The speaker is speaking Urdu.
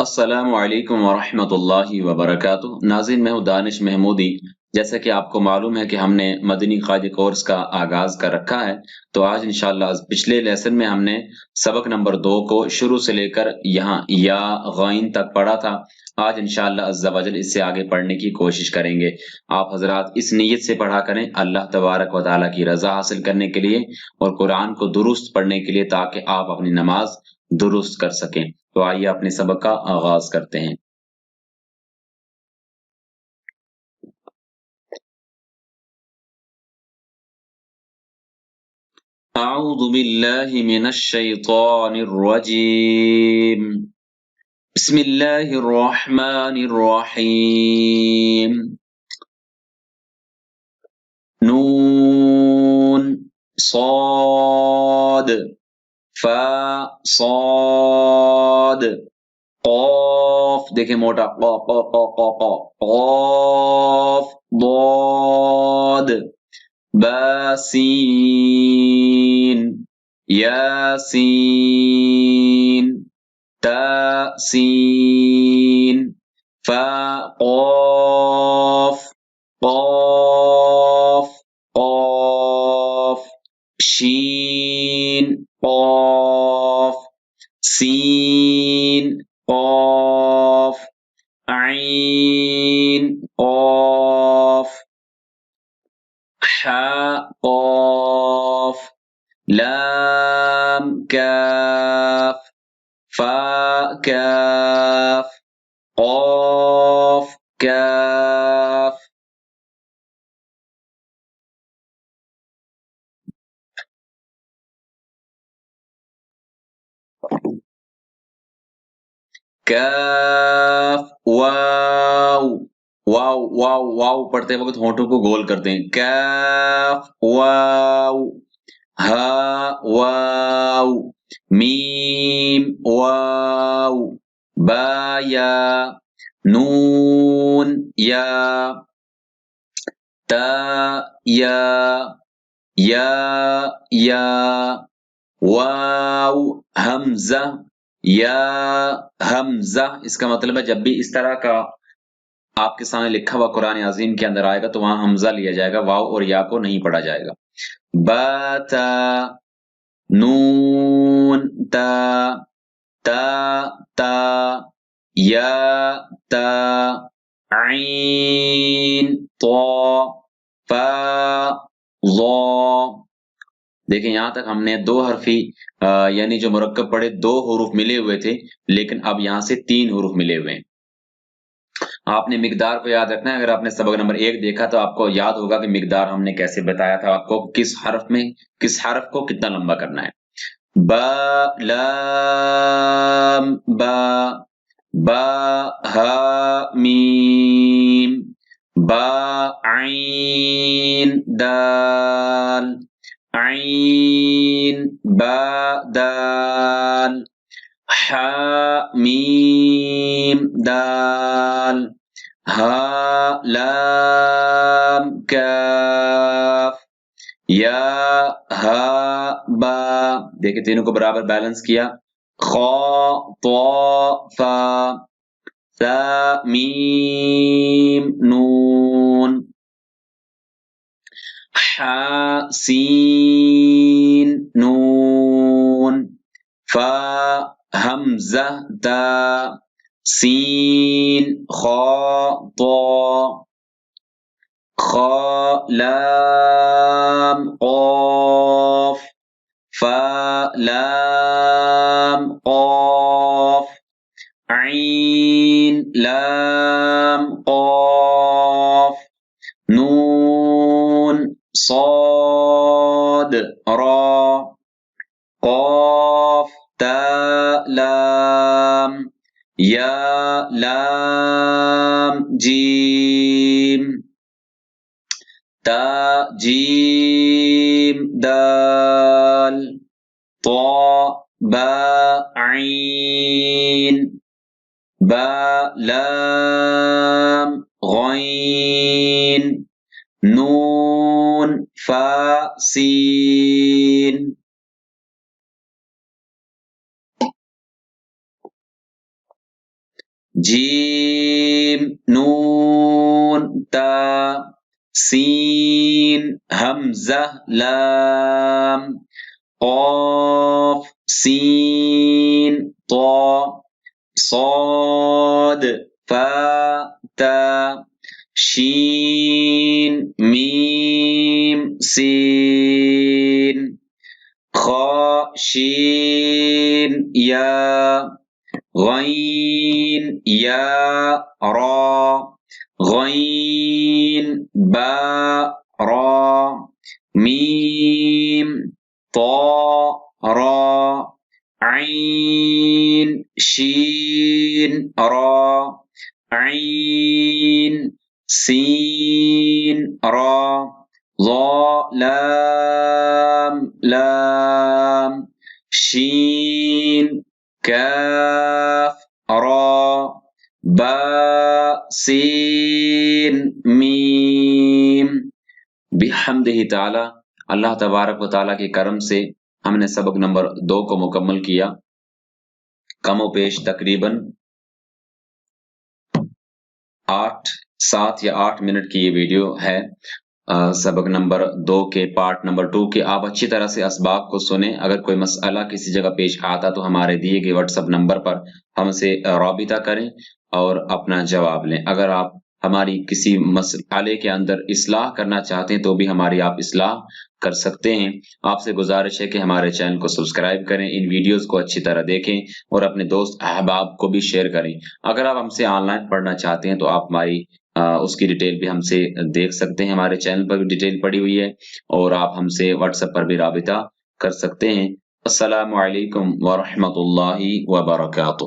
السلام علیکم ورحمۃ اللہ وبرکاتہ۔ ناظرین، میں ہوں دانش محمودی۔ جیسا کہ آپ کو معلوم ہے کہ ہم نے مدنی قاعدہ کورس کا آغاز کر رکھا ہے، تو آج انشاءاللہ پچھلے لیسن میں ہم نے سبق نمبر 2 کو شروع سے لے کر یہاں یا غائن تک پڑھا تھا۔ آج انشاءاللہ عز و جل اس سے آگے پڑھنے کی کوشش کریں گے۔ آپ حضرات اس نیت سے پڑھا کریں اللہ تبارک و تعالیٰ کی رضا حاصل کرنے کے لیے اور قرآن کو درست پڑھنے کے لیے، تاکہ آپ اپنی نماز درست کر سکیں۔ تو آئیے اپنے سبق کا آغاز کرتے ہیں۔ اعوذ باللہ من الشیطان الرجیم، بسم اللہ الرحمن الرحیم۔ نون صاد فا صاد قاف، دیکھیں موٹا قا قا قا قا قا، قاف ضاد با سین یاسین تا سین فا قاف قاف قاف شین قاف سین قاف عین قاف حا قاف لام کاف فا کاف قاف کاف۔ کاف واو، واو واو واو پڑھتے وقت ہونٹوں کو گول کرتے ہیں۔ کاف واو ہا واو میم واو با یا نون یا تا یا واو حمزہ یا حمزہ۔ اس کا مطلب ہے جب بھی اس طرح کا آپ کے سامنے لکھا ہوا قرآن عظیم کے اندر آئے گا تو وہاں حمزہ لیا جائے گا، واو اور یا کو نہیں پڑھا جائے گا۔ باتا نون تا تا تا یا تا عین طا فا ظا۔ دیکھیں یہاں تک ہم نے دو حرفی یعنی جو مرکب پڑھے، 2 حروف ملے ہوئے تھے، لیکن اب یہاں سے 3 حروف ملے ہوئے ہیں۔ آپ نے مقدار کو یاد رکھنا ہے۔ اگر آپ نے سبق نمبر 1 دیکھا تو آپ کو یاد ہوگا کہ مقدار ہم نے کیسے بتایا تھا آپ کو، کس حرف کو کتنا لمبا کرنا ہے۔ با لام با با ہا میم با عین دال عین با دال حا میم دال ہا لام کاف یا ہا با، دیکھیں تینوں کو برابر بیلنس کیا۔ خا طا فا ثا میم نون حا سین نون فا حمزہ تا سین خا طا خا لام قاف فا لام قاف عین لام قاف نون صاد را قاف تا لام یا لام جیم تا جیم دال طا با عین با لام غین نون فا سین۔ جیم نون تا سین حمزہ لام قاف سین طا صاد فا تا شین میم سین خا شین یا غین یا را غین با را میم طا را عین شین را عین سین را ضا لام لام شین کاف را با سین میم۔ بحمدہ تعالی، اللہ تبارک و تعالیٰ کے کرم سے ہم نے سبق نمبر 2 کو مکمل کیا۔ کم و بیش تقریباً 7 یا 8 منٹ کی یہ ویڈیو ہے، سبق نمبر 2 کے پارٹ نمبر 2 کے۔ آپ اچھی طرح سے اسباق کو سنیں، اگر کوئی مسئلہ کسی جگہ پیش آتا تو ہمارے دیے گئے واٹس ایپ نمبر پر ہم سے رابطہ کریں اور اپنا جواب لیں۔ اگر آپ ہماری کسی مسئلے کے اندر اصلاح کرنا چاہتے ہیں تو بھی ہماری آپ اصلاح کر سکتے ہیں۔ آپ سے گزارش ہے کہ ہمارے چینل کو سبسکرائب کریں، ان ویڈیوز کو اچھی طرح دیکھیں اور اپنے دوست احباب کو بھی شیئر کریں۔ اگر آپ ہم سے آن لائن پڑھنا چاہتے ہیں تو آپ ہماری اس کی ڈیٹیل بھی ہم سے دیکھ سکتے ہیں، ہمارے چینل پر بھی ڈیٹیل پڑی ہوئی ہے، اور آپ ہم سے واٹس ایپ پر بھی رابطہ کر سکتے ہیں۔ السلام علیکم ورحمۃ اللہ وبرکاتہ۔